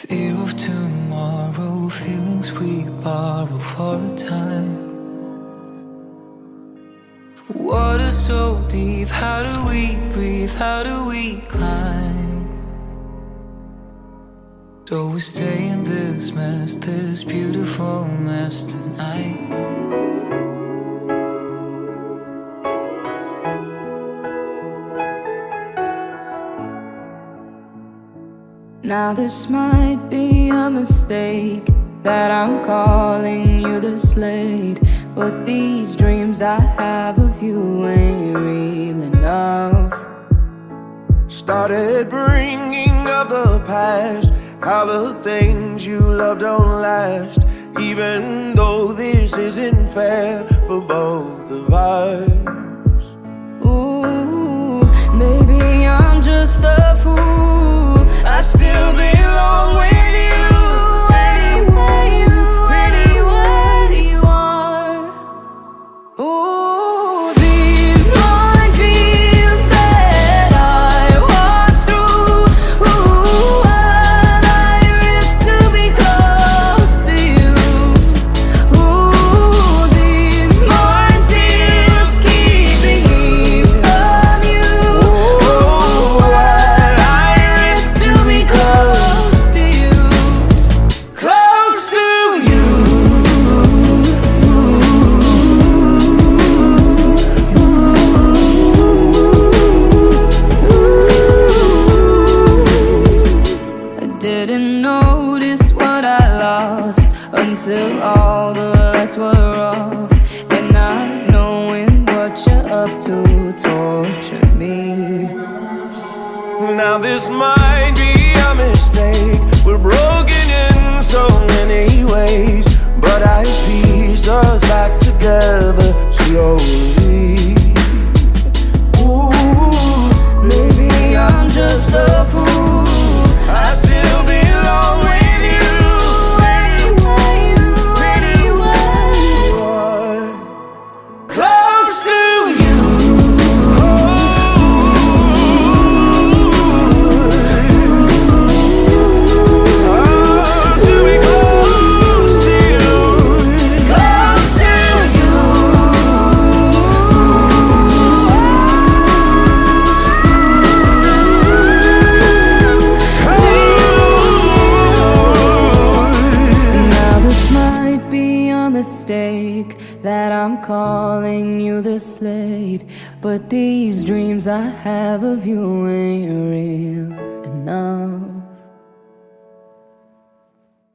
Fear of tomorrow, feelings we borrow for a time. Water so deep, how do we breathe, how do we climb? So we stay in this mess, this beautiful mess tonight. Now this might be a mistake, that I'm calling you the slate, but these dreams I have of you ain't real enough. Started bringing up the past, how the things you love don't last, even though this isn't fair for both of us. Ooh, maybe I'm just a fool, I still belong with you. Anywhere you are. Ooh, these minefields that I walk through. Ooh, what I risk to be close to you. Ooh, these minefields keeping me from you. Ooh, what I risk to be close to you. Close to you. I didn't notice what I lost until all the lights were off, and not knowing what you're up to tortured me. Now this might be a mistake, we're broken in so many ways, but I piece us back together slowly. Ooh, maybe I'm just a fool, I still belong with you. Anywhere you are. Close to you. To be close to you. Close to you. Now this might be a mistake, that I'm calling you the slate, but these dreams I have of you ain't real.